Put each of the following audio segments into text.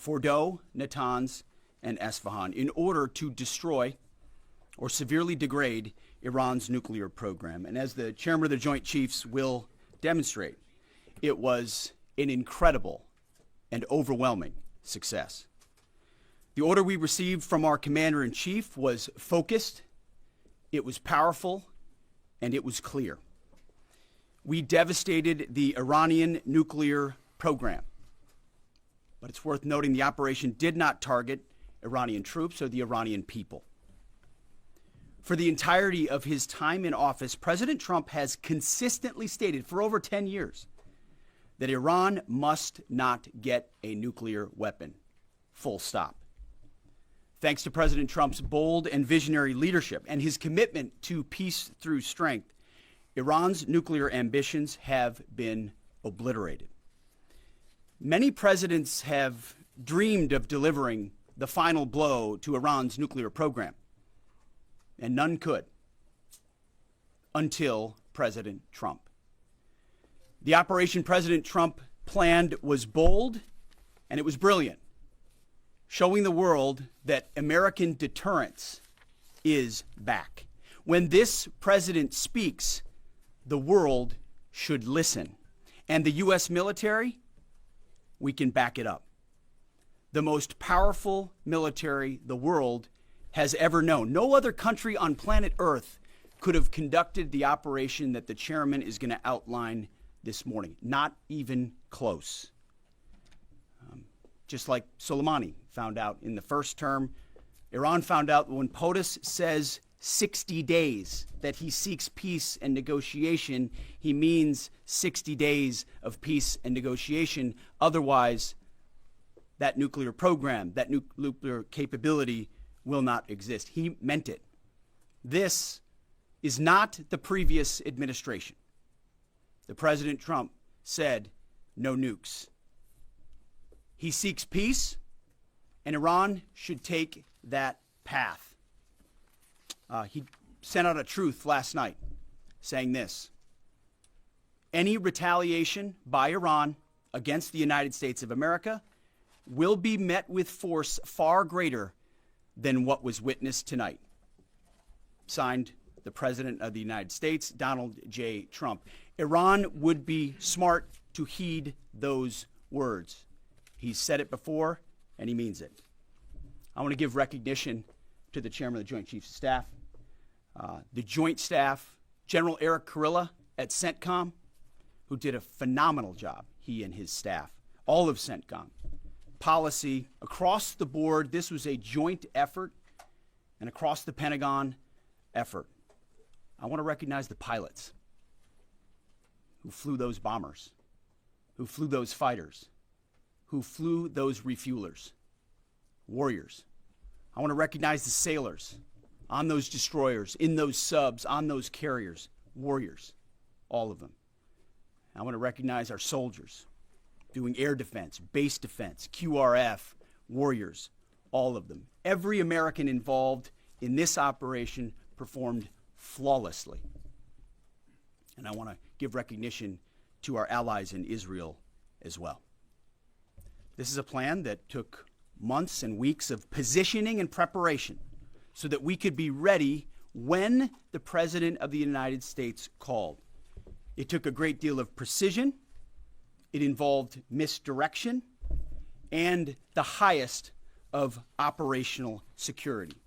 Fordow, Natanz, and Esfahan in order to destroy or severely degrade Iran's nuclear program. And as the chairman of the Joint Chiefs will demonstrate, it was an incredible and overwhelming success. The order we received from our commander-in-chief was focused, it was powerful, and it was clear. We devastated the Iranian nuclear program. But it's worth noting the operation did not target Iranian troops or the Iranian people. For the entirety of his time in office, President Trump has consistently stated for over 10 years that Iran must not get a nuclear weapon. Full stop. Thanks to President Trump's bold and visionary leadership and his commitment to peace through strength, Iran's nuclear ambitions have been obliterated. Many presidents have dreamed of delivering the final blow to Iran's nuclear program, and none could until President Trump. The operation President Trump planned was bold and it was brilliant, showing the world that American deterrence is back. When this president speaks, the world should listen. And the U.S. military, we can back it up. The most powerful military the world has ever known. No other country on planet Earth could have conducted the operation that the chairman is going to outline this morning. Not even close. Just like Soleimani found out in the first term, Iran found out when POTUS says 60 days that he seeks peace and negotiation, he means 60 days of peace and negotiation. Otherwise, that nuclear program, that nuclear capability will not exist. He meant it. This is not the previous administration. The President Trump said no nukes. He seeks peace, and Iran should take that path. He sent out a truth last night saying this: any retaliation by Iran against the United States of America will be met with force far greater than what was witnessed tonight. Signed, the President of the United States, Donald J. Trump. Iran would be smart to heed those words. He's said it before, and he means it. I want to give recognition to the Chairman of the Joint Chiefs of Staff, the Joint Staff, General Eric Kurilla at CENTCOM, who did a phenomenal job, he and his staff, all of CENTCOM. Policy, across the board, this was a joint effort, and across the Pentagon effort. I want to recognize the pilots who flew those bombers, who flew those fighters, who flew those refuelers, warriors. I want to recognize the sailors on those destroyers, in those subs, on those carriers, warriors, all of them. I want to recognize our soldiers doing air defense, base defense, QRF, warriors, all of them. Every American involved in this operation performed flawlessly. And I want to give recognition to our allies in Israel as well. This is a plan that took months and weeks of positioning and preparation so that we could be ready when the President of the United States called. It took a great deal of precision. It involved misdirection and the highest of operational security.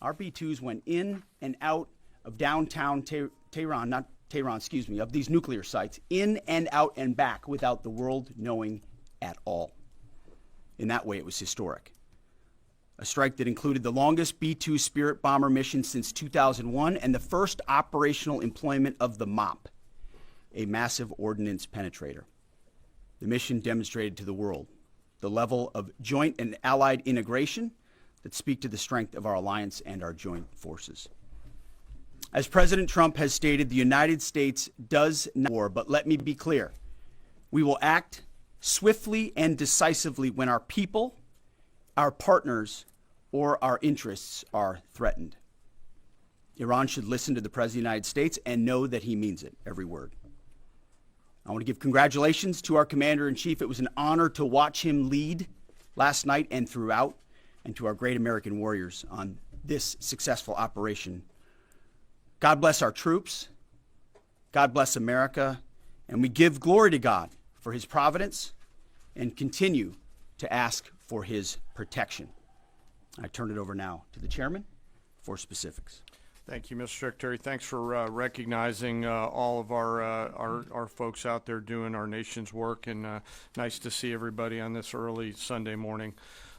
Our B-2s went in and out of downtown Tehran, of these nuclear sites, in and out and back without the world knowing at all. In that way, it was historic. A strike that included the longest B-2 Spirit bomber mission since 2001 and the first operational employment of the MOP, a massive ordnance penetrator. The mission demonstrated to the world the level of joint and allied integration that speak to the strength of our alliance and our joint forces. As President Trump has stated, the United States does not war, but let me be clear. We will act swiftly and decisively when our people, our partners, or our interests are threatened. Iran should listen to the President of the United States and know that he means it, every word. I want to give congratulations to our Commander-in-Chief. It was an honor to watch him lead last night and throughout, and to our great American warriors on this successful operation. God bless our troops. God bless America. And we give glory to God for his providence and continue to ask for his protection. I turn it over now to the chairman for specifics. Thank you, Mr. Secretary. Thanks for recognizing all of our folks out there doing our nation's work, and nice to see everybody on this early Sunday morning.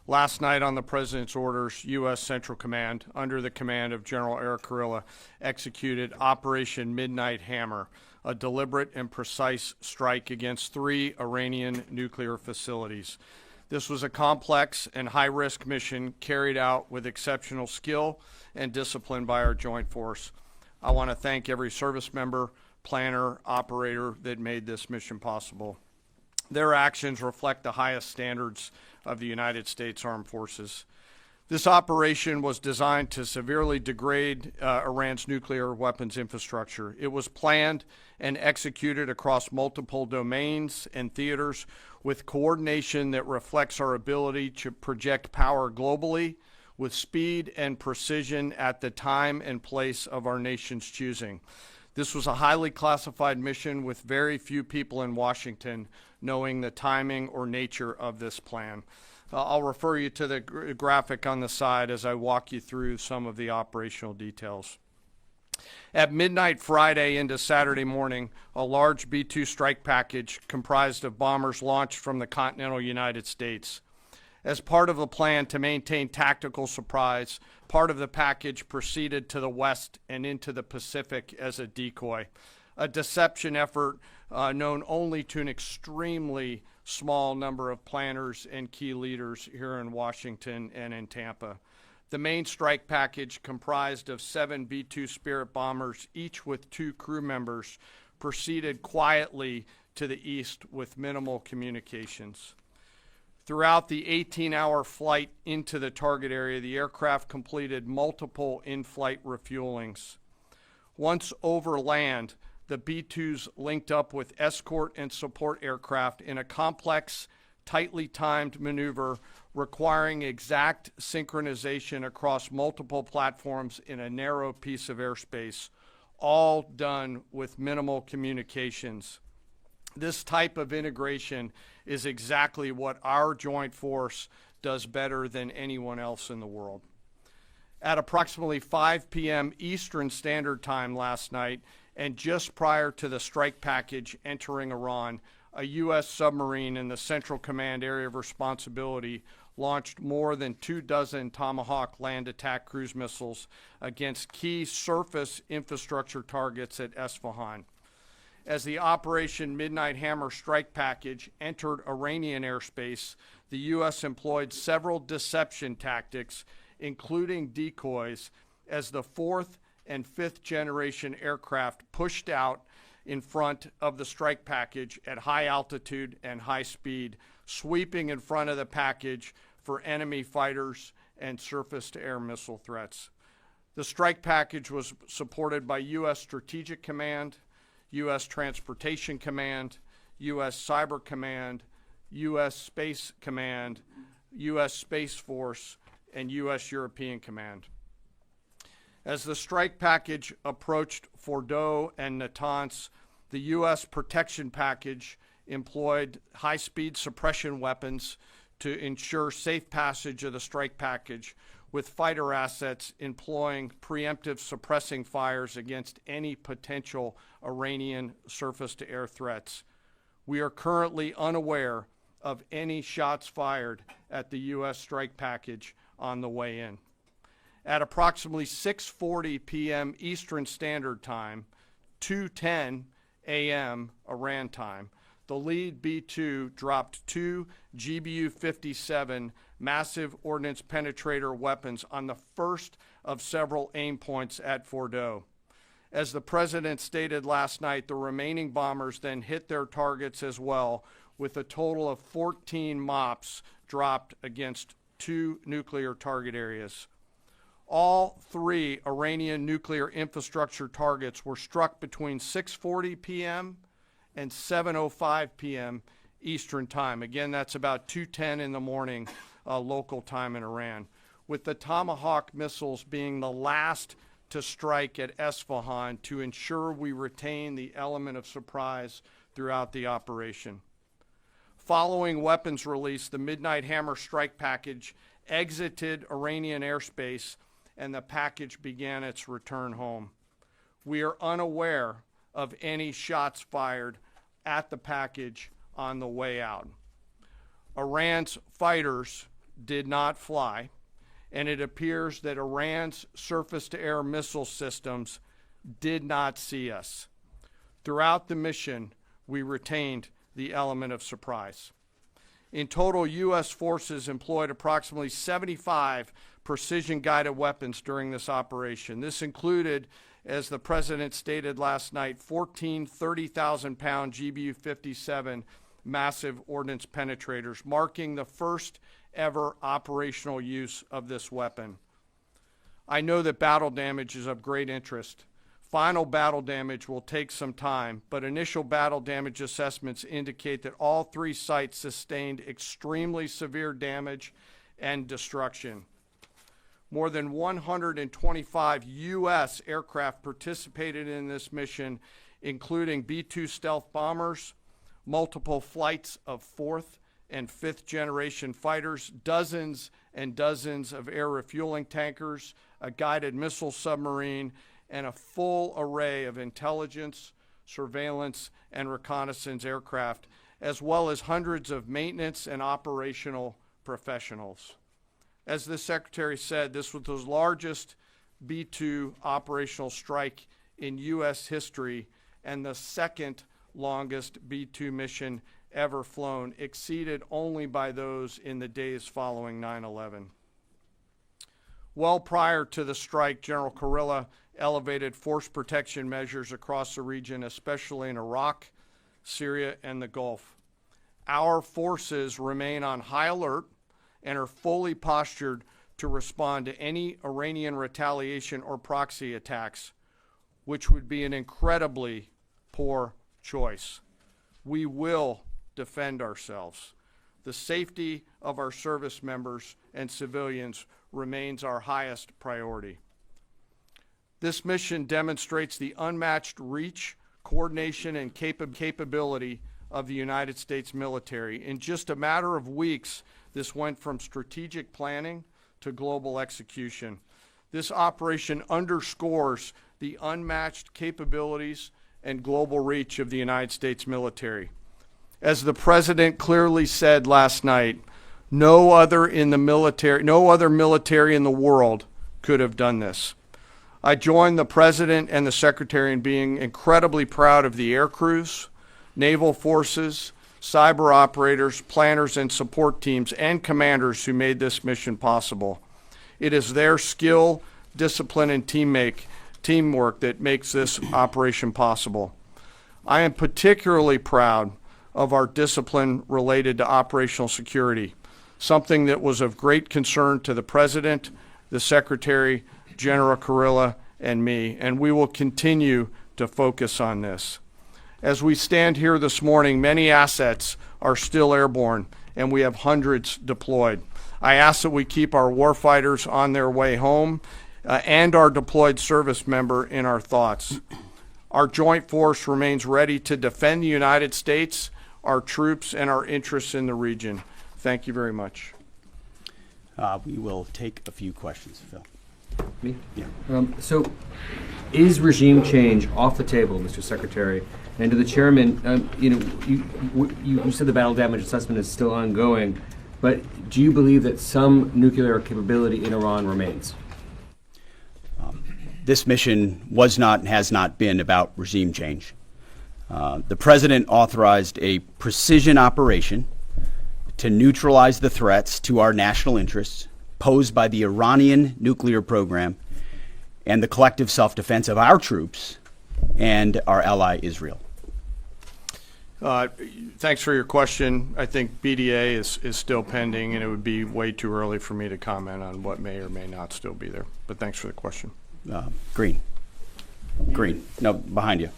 Last night, on the President's orders, U.S. Central Command, under the command of General Eric Kurilla, executed Operation Midnight Hammer, a deliberate and precise strike against 3 Iranian nuclear facilities. This was a complex and high-risk mission carried out with exceptional skill and discipline by our joint force. I want to thank every service member, planner, operator that made this mission possible. Their actions reflect the highest standards of the United States Armed Forces. This operation was designed to severely degrade Iran's nuclear weapons infrastructure. It was planned and executed across multiple domains and theaters with coordination that reflects our ability to project power globally with speed and precision at the time and place of our nation's choosing. This was a highly classified mission with very few people in Washington knowing the timing or nature of this plan. I'll refer you to the graphic on the side as I walk you through some of the operational details. At midnight Friday into Saturday morning, a large B-2 strike package comprised of bombers launched from the continental United States. As part of the plan to maintain tactical surprise, part of the package proceeded to the west and into the Pacific as a decoy, a deception effort known only to an extremely small number of planners and key leaders here in Washington and in Tampa. The main strike package, comprised of 7 B-2 Spirit bombers, each with 2 crew members, proceeded quietly to the east with minimal communications. Throughout the 18-hour flight into the target area, the aircraft completed multiple in-flight refuelings. Once over land, the B-2s linked up with escort and support aircraft in a complex, tightly timed maneuver requiring exact synchronization across multiple platforms in a narrow piece of airspace, all done with minimal communications. This type of integration is exactly what our joint force does better than anyone else in the world. At approximately 5 p.m. Eastern Standard Time last night, and just prior to the strike package entering Iran, a U.S. submarine in the Central Command Area of Responsibility launched more than 24 Tomahawk land attack cruise missiles against key surface infrastructure targets at Esfahan. As the Operation Midnight Hammer strike package entered Iranian airspace, the U.S. employed several deception tactics, including decoys, as the 4th and 5th generation aircraft pushed out in front of the strike package at high altitude and high speed, sweeping in front of the package for enemy fighters and surface-to-air missile threats. The strike package was supported by U.S. Strategic Command, U.S. Transportation Command, U.S. Cyber Command, U.S. Space Command, U.S. Space Force, and U.S. European Command. As the strike package approached Fordo and Natanz, the U.S. protection package employed high-speed suppression weapons to ensure safe passage of the strike package, with fighter assets employing preemptive suppressing fires against any potential Iranian surface-to-air threats. We are currently unaware of any shots fired at the U.S. strike package on the way in. At approximately 6:40 p.m. Eastern Standard Time, 2:10 a.m. Iran time, the lead B-2 dropped 2 GBU-57 massive ordnance penetrator weapons on the first of several aim points at Fordo. As the President stated last night, the remaining bombers then hit their targets as well, with a total of 14 MOPs dropped against 2 nuclear target areas. All 3 Iranian nuclear infrastructure targets were struck between 6:40 p.m. and 7:05 p.m. Eastern Time. Again, that's about 2:10 in the morning local time in Iran, with the Tomahawk missiles being the last to strike at Esfahan to ensure we retain the element of surprise throughout the operation. Following weapons release, the Midnight Hammer strike package exited Iranian airspace and the package began its return home. We are unaware of any shots fired at the package on the way out. Iran's fighters did not fly, and it appears that Iran's surface-to-air missile systems did not see us. Throughout the mission, we retained the element of surprise. In total, U.S. forces employed approximately 75 precision-guided weapons during this operation. This included, as the President stated last night, 14 30,000-pound GBU-57 massive ordnance penetrators, marking the first ever operational use of this weapon. I know that battle damage is of great interest. Final battle damage will take some time, but initial battle damage assessments indicate that all three sites sustained extremely severe damage and destruction. More than 125 U.S. aircraft participated in this mission, including B-2 stealth bombers, multiple flights of fourth and fifth generation fighters, dozens and dozens of air refueling tankers, a guided missile submarine, and a full array of intelligence, surveillance, and reconnaissance aircraft, as well as hundreds of maintenance and operational professionals. As the Secretary said, this was the largest B-2 operational strike in U.S. history and the second longest B-2 mission ever flown, exceeded only by those in the days following 9/11. Well prior to the strike, General Kurilla elevated force protection measures across the region, especially in Iraq, Syria, and the Gulf. Our forces remain on high alert and are fully postured to respond to any Iranian retaliation or proxy attacks, which would be an incredibly poor choice. We will defend ourselves. The safety of our service members and civilians remains our highest priority. This mission demonstrates the unmatched reach, coordination, and capability of the United States military. In just a matter of weeks, this went from strategic planning to global execution. This operation underscores the unmatched capabilities and global reach of the United States military. As the President clearly said last night, no other military in the world could have done this. I join the President and the Secretary in being incredibly proud of the air crews, naval forces, cyber operators, planners, and support teams, and commanders who made this mission possible. It is their skill, discipline, and teamwork that makes this operation possible. I am particularly proud of our discipline related to operational security, something that was of great concern to the President, the Secretary, General Kurilla, and me, and we will continue to focus on this. As we stand here this morning, many assets are still airborne, and we have hundreds deployed. I ask that we keep our warfighters on their way home and our deployed service member in our thoughts. Our joint force remains ready to defend the United States, our troops, and our interests in the region. Thank you very much. We will take a few questions, Phil. Me? Yeah. So, is regime change off the table, Mr. Secretary? And to the chairman, you said the battle damage assessment is still ongoing, but do you believe that some nuclear capability in Iran remains? This mission was not and has not been about regime change. The President authorized a precision operation to neutralize the threats to our national interests posed by the Iranian nuclear program and the collective self-defense of our troops and our ally Israel. Thanks for your question. I think BDA is still pending, and it would be way too early for me to comment on what may or may not still be there. But thanks for the question. Green. No, behind you.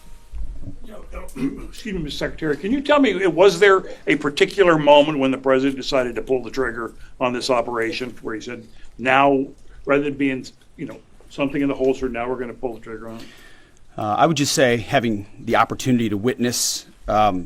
Excuse me, Mr. Secretary, can you tell me, was there a particular moment when the president decided to pull the trigger on this operation where he said, now, rather than being, something in the holster, now we're going to pull the trigger on it? I would just say, having the opportunity to witness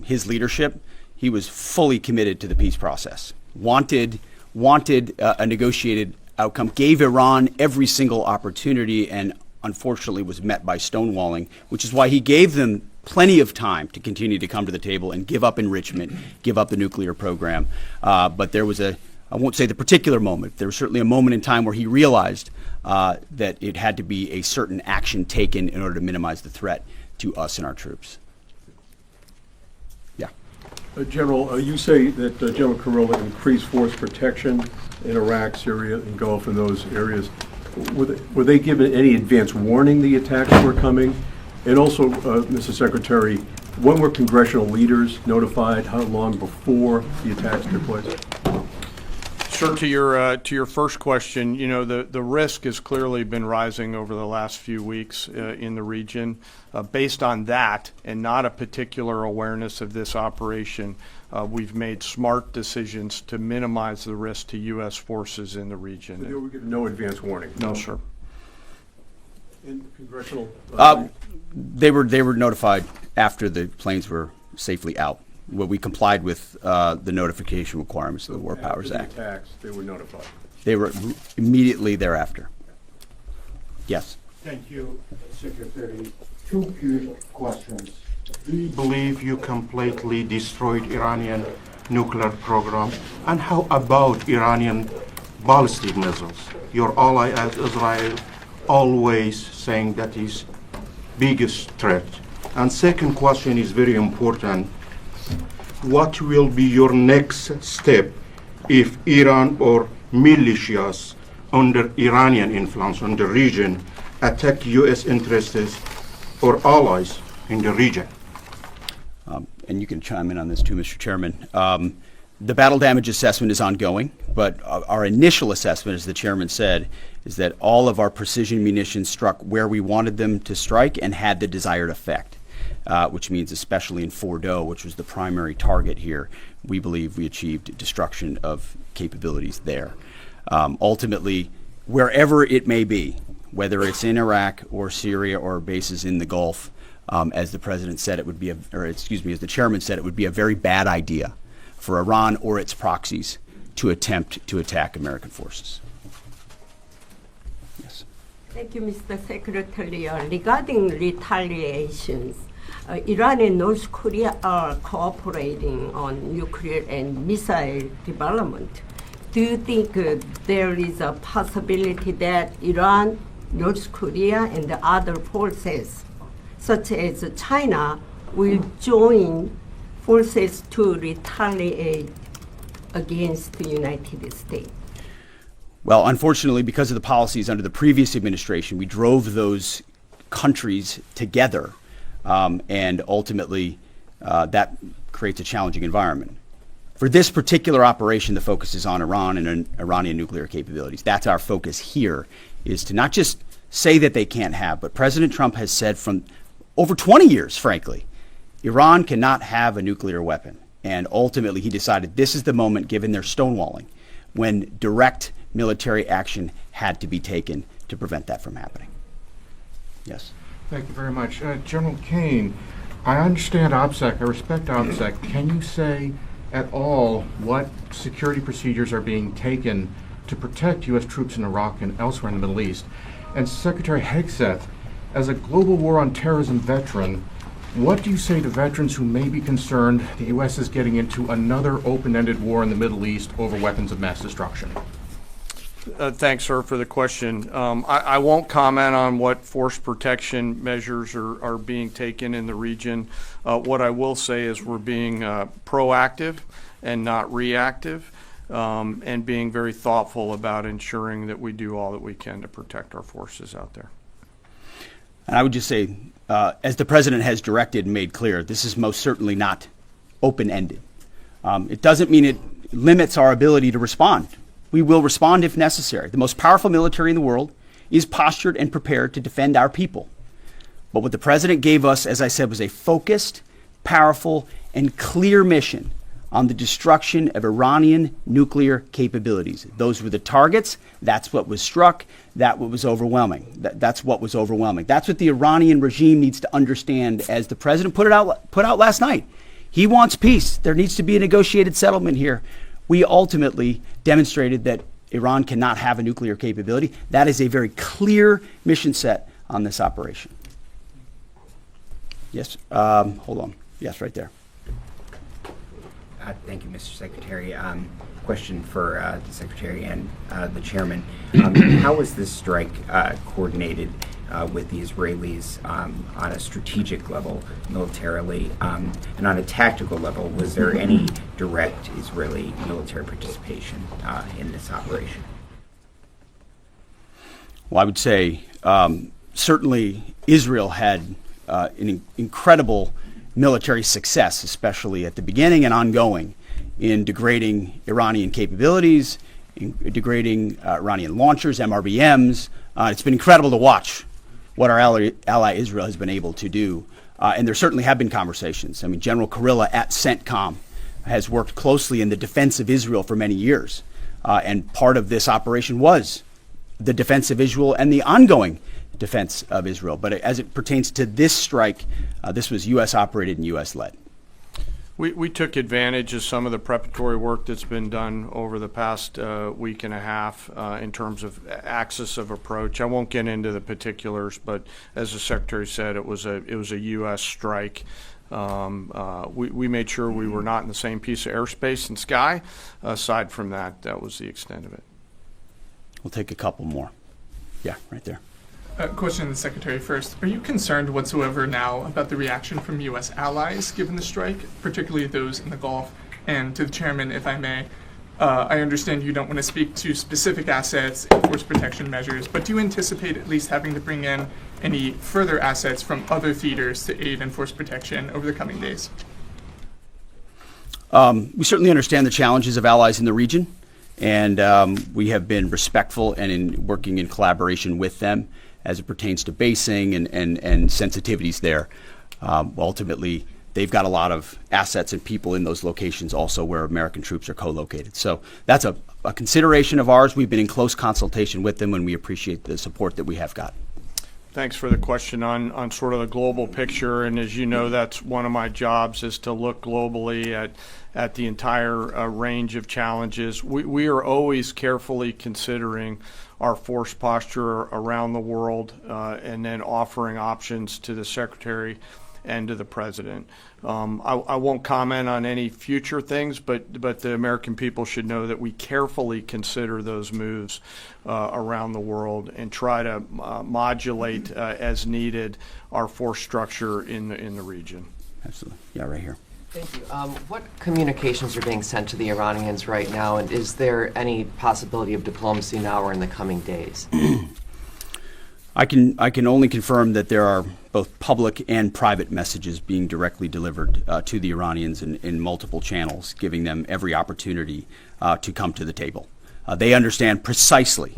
his leadership, he was fully committed to the peace process. Wanted a negotiated outcome, gave Iran every single opportunity, and unfortunately was met by stonewalling, which is why he gave them plenty of time to continue to come to the table and give up enrichment, give up the nuclear program. But there was I won't say the particular moment, there was certainly a moment in time where he realized that it had to be a certain action taken in order to minimize the threat to us and our troops. Yeah. General, you say that General Kronologi increased force protection in Iraq, Syria, and Gulf, and those areas. Were they given any advance warning the attacks were coming? And also, Mr. Secretary, when were congressional leaders notified? How long before the attacks took place? Sir, to your first question, the risk has clearly been rising over the last few weeks in the region. Based on that, and not a particular awareness of this operation, we've made smart decisions to minimize the risk to U.S. forces in the region. They were given no advance warning? No, sir. And congressional? They were notified after the planes were safely out. Well, we complied with the notification requirements of the War Powers Act. After the attacks, they were notified? They were immediately thereafter. Yes. Thank you, Secretary. Two quick questions. Do you believe you completely destroyed Iranian nuclear program? And how about Iranian ballistic missiles? Your ally as Israel always saying that is biggest threat. And second question is very important. What will be your next step if Iran or militias under Iranian influence on the region attack U.S. interests or allies in the region? And you can chime in on this too, Mr. Chairman. The battle damage assessment is ongoing, but our initial assessment, as the chairman said, is that all of our precision munitions struck where we wanted them to strike and had the desired effect, which means especially in Fordo, which was the primary target here, we believe we achieved destruction of capabilities there. Ultimately, wherever it may be, whether it's in Iraq or Syria or bases in the Gulf, as the president said, it would be as the chairman said, it would be a very bad idea for Iran or its proxies to attempt to attack American forces. Yes. Thank you, Mr. Secretary. Regarding retaliations, Iran and North Korea are cooperating on nuclear and missile development. Do you think there is a possibility that Iran, North Korea, and the other forces, such as China, will join forces to retaliate against the United States? Well, unfortunately, because of the policies under the previous administration, we drove those countries together, and ultimately that creates a challenging environment. For this particular operation, the focus is on Iran and Iranian nuclear capabilities. That's our focus here, is to not just say that they can't have, but President Trump has said from over 20 years, frankly, Iran cannot have a nuclear weapon. And ultimately, he decided this is the moment, given their stonewalling, when direct military action had to be taken to prevent that from happening. Yes. Thank you very much. General Kane, I understand OPSEC, I respect OPSEC. Can you say at all what security procedures are being taken to protect U.S. troops in Iraq and elsewhere in the Middle East? And Secretary Hegseth, as a global war on terrorism veteran, what do you say to veterans who may be concerned the U.S. is getting into another open-ended war in the Middle East over weapons of mass destruction? Thanks, sir, for the question. I won't comment on what force protection measures are being taken in the region. What I will say is we're being proactive and not reactive, and being very thoughtful about ensuring that we do all that we can to protect our forces out there. And I would just say, as the president has directed and made clear, this is most certainly not open-ended. It doesn't mean it limits our ability to respond. We will respond if necessary. The most powerful military in the world is postured and prepared to defend our people. But what the president gave us, as I said, was a focused, powerful, and clear mission on the destruction of Iranian nuclear capabilities. Those were the targets. That's what was struck. That's what was overwhelming. That's what was overwhelming. That's what the Iranian regime needs to understand, as the president put out last night. He wants peace. There needs to be a negotiated settlement here. We ultimately demonstrated that Iran cannot have a nuclear capability. That is a very clear mission set on this operation. Yes, hold on. Yes, right there. Thank you, Mr. Secretary. Question for the Secretary and the Chairman. How was this strike coordinated with the Israelis on a strategic level, militarily, and on a tactical level? Was there any direct Israeli military participation in this operation? Well, I would say certainly Israel had an incredible military success, especially at the beginning and ongoing, in degrading Iranian capabilities, in degrading Iranian launchers, MRBMs. It's been incredible to watch what our ally Israel has been able to do. And there certainly have been conversations. I mean, General Kurilla at CENTCOM has worked closely in the defense of Israel for many years. And part of this operation was the defense of Israel and the ongoing defense of Israel. But as it pertains to this strike, this was U.S. operated and U.S. led. We took advantage of some of the preparatory work that's been done over the past week and a half in terms of axis of approach. I won't get into the particulars, but as the Secretary said, it was a U.S. strike. We made sure we were not in the same piece of airspace and sky. Aside from that, that was the extent of it. We'll take a couple more. Yeah, right there. Question to the Secretary first. Are you concerned whatsoever now about the reaction from U.S. allies given the strike, particularly those in the Gulf? And to the Chairman, if I may, I understand you don't want to speak to specific assets and force protection measures, but do you anticipate at least having to bring in any further assets from other theaters to aid in force protection over the coming days? We certainly understand the challenges of allies in the region, and we have been respectful and working in collaboration with them as it pertains to basing and sensitivities there. Ultimately, they've got a lot of assets and people in those locations also where American troops are co-located. So that's a consideration of ours. We've been in close consultation with them, and we appreciate the support that we have got. Thanks for the question on sort of the global picture. And as you know, that's one of my jobs, is to look globally at the entire range of challenges. We are always carefully considering our force posture around the world and then offering options to the Secretary and to the President. I won't comment on any future things, but the American people should know that we carefully consider those moves around the world and try to modulate as needed our force structure in the region. Absolutely. Yeah, right here. Thank you. What communications are being sent to the Iranians right now, and is there any possibility of diplomacy now or in the coming days? I can only confirm that there are both public and private messages being directly delivered to the Iranians in multiple channels, giving them every opportunity to come to the table. They understand precisely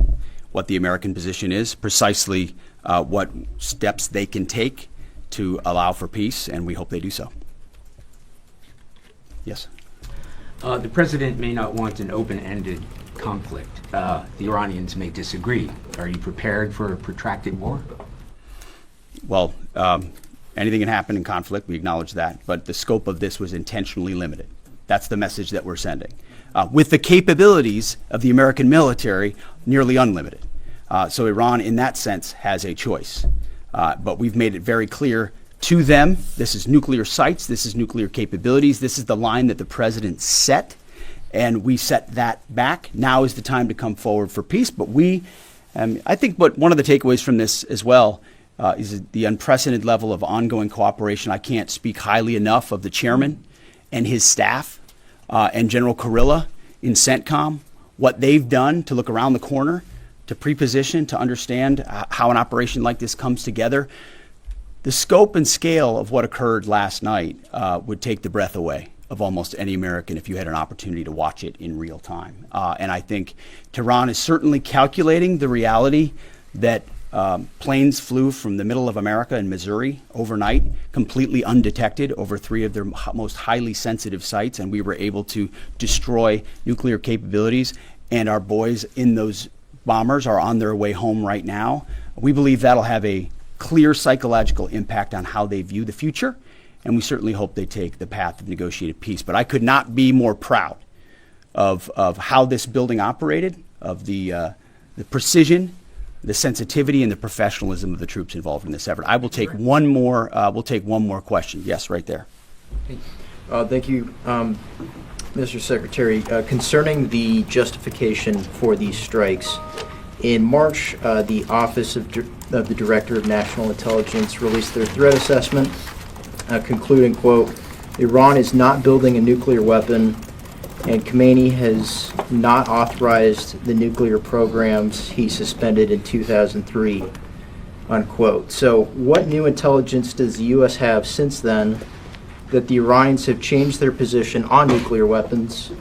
what the American position is, precisely what steps they can take to allow for peace, and we hope they do so. Yes. The president may not want an open-ended conflict. The Iranians may disagree. Are you prepared for a protracted war? Well, anything can happen in conflict. We acknowledge that. But the scope of this was intentionally limited. That's the message that we're sending. With the capabilities of the American military, nearly unlimited. So Iran, in that sense, has a choice. But we've made it very clear to them, this is nuclear sites, this is nuclear capabilities, this is the line that the president set, and we set that back. Now is the time to come forward for peace. But I think one of the takeaways from this as well is the unprecedented level of ongoing cooperation. I can't speak highly enough of the chairman and his staff and General Kurilla in CENTCOM, what they've done to look around the corner, to pre-position, to understand how an operation like this comes together. The scope and scale of what occurred last night would take the breath away of almost any American if you had an opportunity to watch it in real time. And I think Tehran is certainly calculating the reality that planes flew from the middle of America in Missouri overnight, completely undetected over 3 of their most highly sensitive sites, and we were able to destroy nuclear capabilities. And our boys in those bombers are on their way home right now. We believe that'll have a clear psychological impact on how they view the future, and we certainly hope they take the path of negotiated peace. But I could not be more proud of how this building operated, of the precision, the sensitivity, and the professionalism of the troops involved in this effort. I will take one more. We'll take one more question. Yes, right there. Thank you, Mr. Secretary. Concerning the justification for these strikes, in March, the Office of the Director of National Intelligence released their threat assessment, concluding, quote, Iran is not building a nuclear weapon, and Khamenei has not authorized the nuclear programs he suspended in 2003, unquote. So what new intelligence does the U.S. have since then that the Iranians have changed their position on nuclear weapons?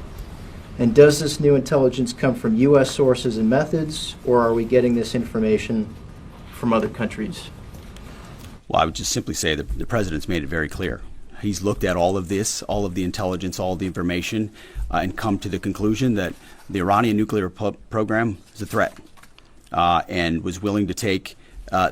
And does this new intelligence come from U.S. sources and methods, or are we getting this information from other countries? Well, I would just simply say that the president's made it very clear. He's looked at all of this, all of the intelligence, all of the information, and come to the conclusion that the Iranian nuclear program is a threat, and was willing to take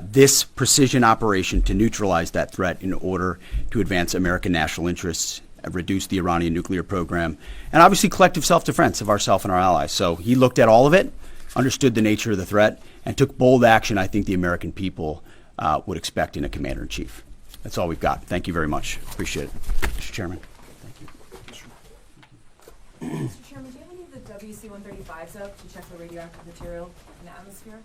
this precision operation to neutralize that threat in order to advance American national interests, reduce the Iranian nuclear program, and obviously collective self-defense of ourselves and our allies. So he looked at all of it, understood the nature of the threat, and took bold action I think the American people would expect in a commander-in-chief. That's all we've got. Thank you very much. Appreciate it. Mr. Chairman. Thank you. Mr. Chairman, do you have any of the WC-135s up to check the radioactive material in the atmosphere?